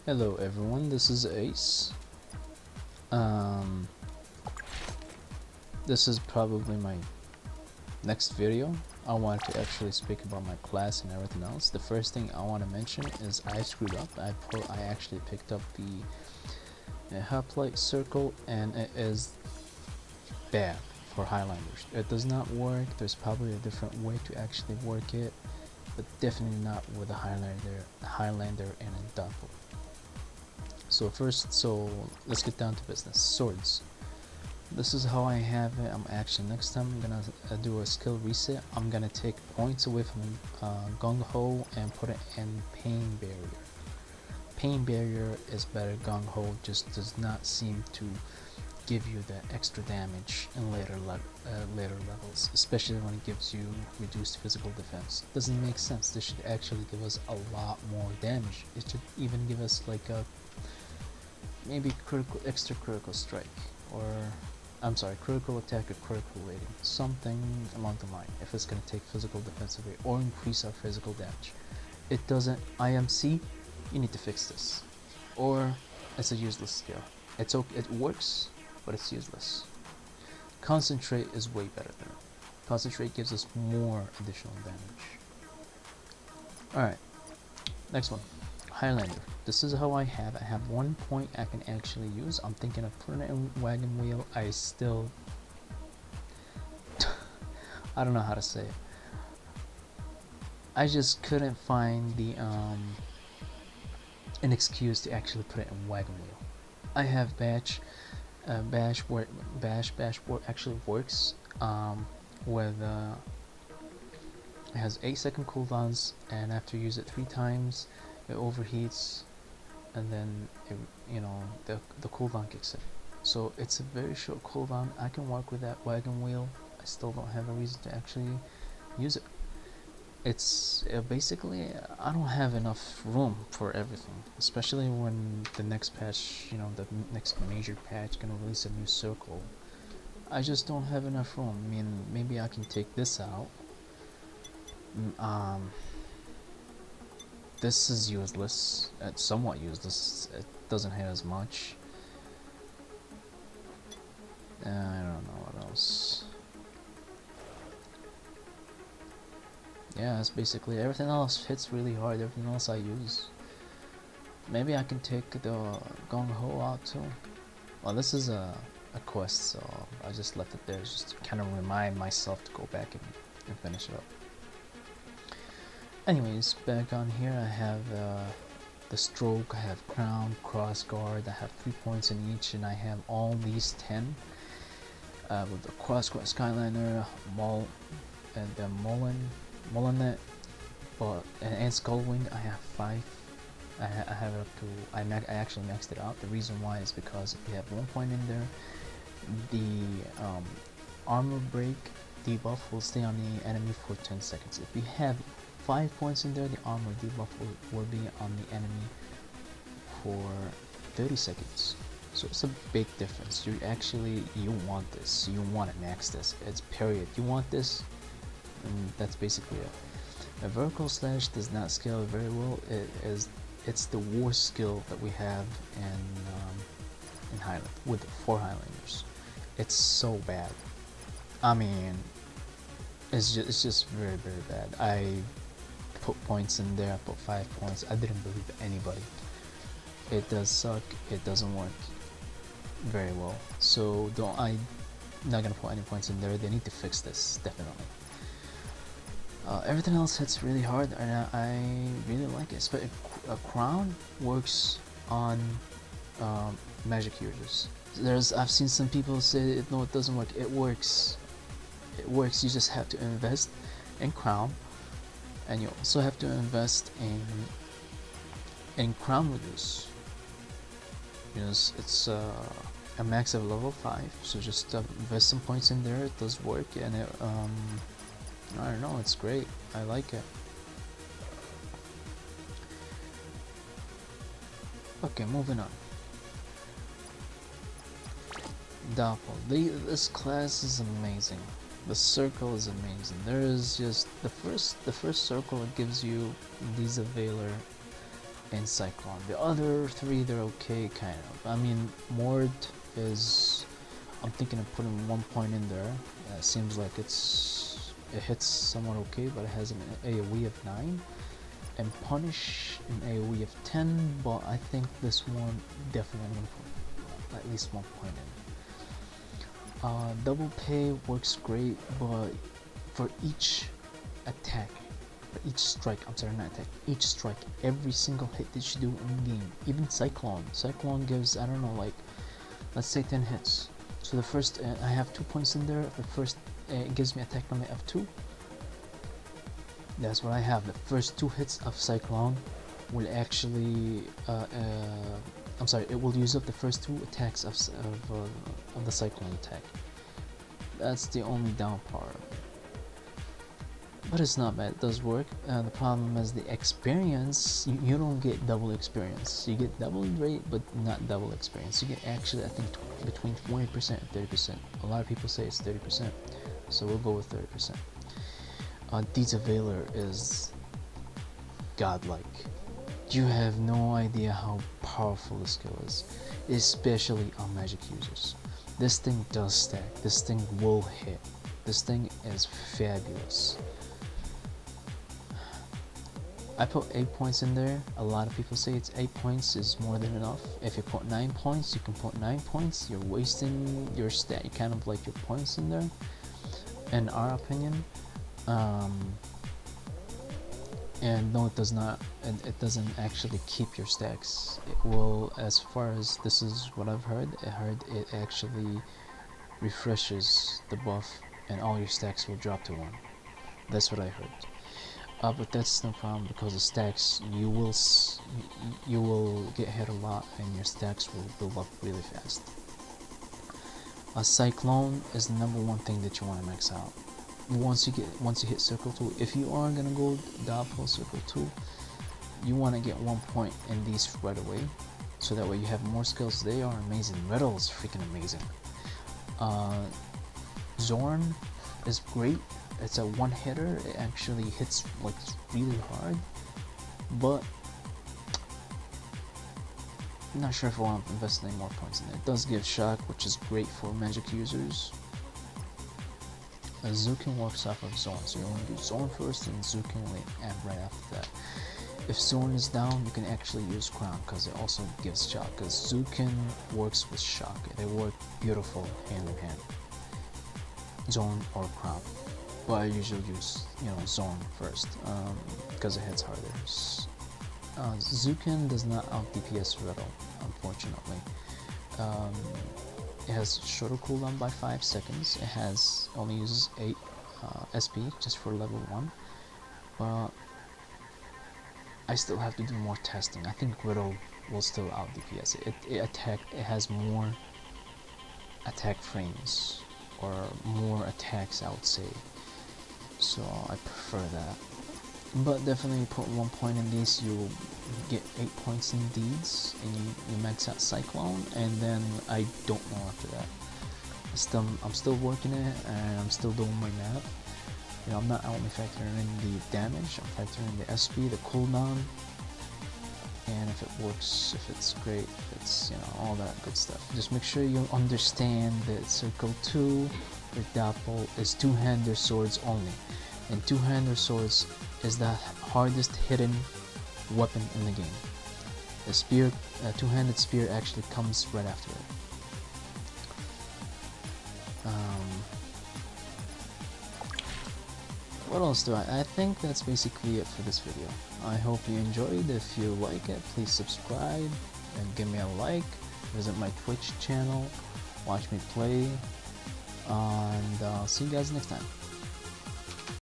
Hello everyone, this is Ace. Um, this is probably my next video. I want to actually speak about my class and everything else. The first thing I want to mention is I screwed up. I actually picked up the Doppel Circle and it is bad for Highlanders. It does not work. There's probably a different way to actually work it, but definitely not with a Highlander and a Doppel. So let's get down to business. Swords. This is how I have it. I'm actually next time I'm gonna do a skill reset. I'm gonna take points away from Gung Ho and put it in Pain Barrier. Pain Barrier is better. Gung Ho just does not seem to give you that extra damage in later levels, especially when it gives you reduced physical defense. Doesn't make sense. This should actually give us a lot more damage. It should even give us like a maybe extra critical strike, or I'm sorry, critical attack or critical rating, something along the line, if it's going to take physical defense away or increase our physical damage. It doesn't. IMC, you need to fix this, or it's a useless skill. It's okay, it works, but it's useless. Concentrate is way better than it. Concentrate gives us more additional damage. Alright, next one. Highlander. This is how I have. I have 1 point I can actually use. I'm thinking of putting it in wagon wheel. I still I don't know how to say it. I just couldn't find the an excuse to actually put it in wagon wheel. I have bash actually works with it has 8-second cooldowns, and after you use it 3 times it overheats, and then the cooldown kicks in. So it's a very short cooldown. I can work with that wagon wheel. I still don't have a reason to actually use it. It's basically I don't have enough room for everything, especially when the next patch, the next major patch gonna release a new circle. I just don't have enough room. I mean, maybe I can take this out. This is useless. It's somewhat useless. It doesn't hit as much. I don't know what else. Yeah, that's basically everything else hits really hard. Everything else I use. Maybe I can take the Gung Ho out too. Well, this is a quest, so I just left it there just to kind of remind myself to go back and finish it up. Anyways, back on here I have the stroke, I have crown, cross guard, I have 3 points in each, and I have all these 10 with the cross guard, Skyliner, and the Molinet, and Skullwing. I have 5. I have it up to I actually maxed it out. The reason why is because if you have 1 point in there, the armor break debuff will stay on the enemy for 10 seconds. If you have 5 points in there, the armor debuff will be on the enemy for 30 seconds. So it's a big difference. You want this. You want to max this. It's period. You want this, and that's basically it. A vertical slash does not scale very well. It's the worst skill that we have in Highland with 4 Highlanders. It's so bad. I mean, it's just very, very bad. I put points in there. I put 5 points. I didn't believe anybody. It does suck. It doesn't work very well. So I'm not gonna put any points in there. They need to fix this, definitely. Everything else hits really hard, and I really like it. But a crown works on magic users. I've seen some people say no, it doesn't work. It works. It works. You just have to invest in crown, and you also have to invest in crown reduce. Because it's a max of level 5, so just invest some points in there. It does work, and it I don't know, it's great. I like it. Okay, moving on. Doppel. This class is amazing. The circle is amazing. There is just the first circle. It gives you Lisa Veiler and Cyclone. The other three, they're okay, kind of. I mean, Mord is, I'm thinking of putting 1 point in there. Seems like it hits somewhat okay, but it has an AoE of 9. And Punish an AoE of 10, but I think this one definitely I'm going to put at least 1 point in. Double Pay works great, but for each attack, each strike, I'm sorry, not attack, each strike, every single hit that you do in game, even Cyclone gives, I don't know, like, let's say 10 hits. So the first, I have 2 points in there, the first, it gives me attack limit of 2. That's what I have. The first 2 hits of Cyclone will actually, I'm sorry, it will use up the first 2 attacks of the Cyclone attack. That's the only down part. But it's not bad, it does work. The problem is the experience. You don't get double experience. You get double rate, but not double experience. You get actually, I think, between 20% and 30%. A lot of people say it's 30%, so we'll go with 30%. Deeds of Valor is godlike. You have no idea how powerful the skill is, especially on magic users. This thing does stack. This thing will hit. This thing is fabulous. I put 8 points in there. A lot of people say it's 8 points is more than enough. If you put 9 points, you can put 9 points. You're wasting your stat, kind of like your points in there, in our opinion. And no, it does not. It doesn't actually keep your stacks. It will, as far as this is what I've heard. It actually refreshes the buff, and all your stacks will drop to 1. That's what I heard. But that's no problem, because the stacks, you will get hit a lot, and your stacks will build up really fast. A Cyclone is the #1 thing that you want to max out. Once you hit Circle 2, if you are gonna go Doppel Circle 2, you want to get 1 point in these right away, so that way you have more skills. They are amazing. Riddle is freaking amazing. Zorn is great. It's a one-hitter. It actually hits like really hard, but I'm not sure if I want to invest any more points in it. It does give shock, which is great for magic users. Zukin works off of Zorn, so you want to do Zorn first and Zukin right after that. If Zorn is down, you can actually use Crown, because it also gives shock, because Zukin works with shock. They work beautiful hand in hand. Zorn or Crown. But I usually use, Zorn first, because it hits harder. Zukin does not out DPS Riddle, unfortunately. It has shorter cooldown by 5 seconds. It only uses 8 SP just for level 1. But I still have to do more testing. I think Riddle will still out DPS. It has more attack frames, or more attacks, I would say. So I prefer that. But definitely put 1 point in these, you get 8 points in Deeds, and you max out Cyclone, and then I don't know after that. I'm still working it, and I'm still doing my math. I'm not only factoring in the damage, I'm factoring in the SP, the cooldown, and if it works, if it's great, if it's, all that good stuff. Just make sure you understand that Circle 2 with Doppel is 2-hander swords only, and 2-hander swords is the hardest hidden weapon in the game. The spear, 2-handed spear, actually comes right after it. What else do I think that's basically it for this video. I hope you enjoyed. If you like it, please subscribe and give me a like. Visit my Twitch channel, watch me play, and I'll see you guys next time.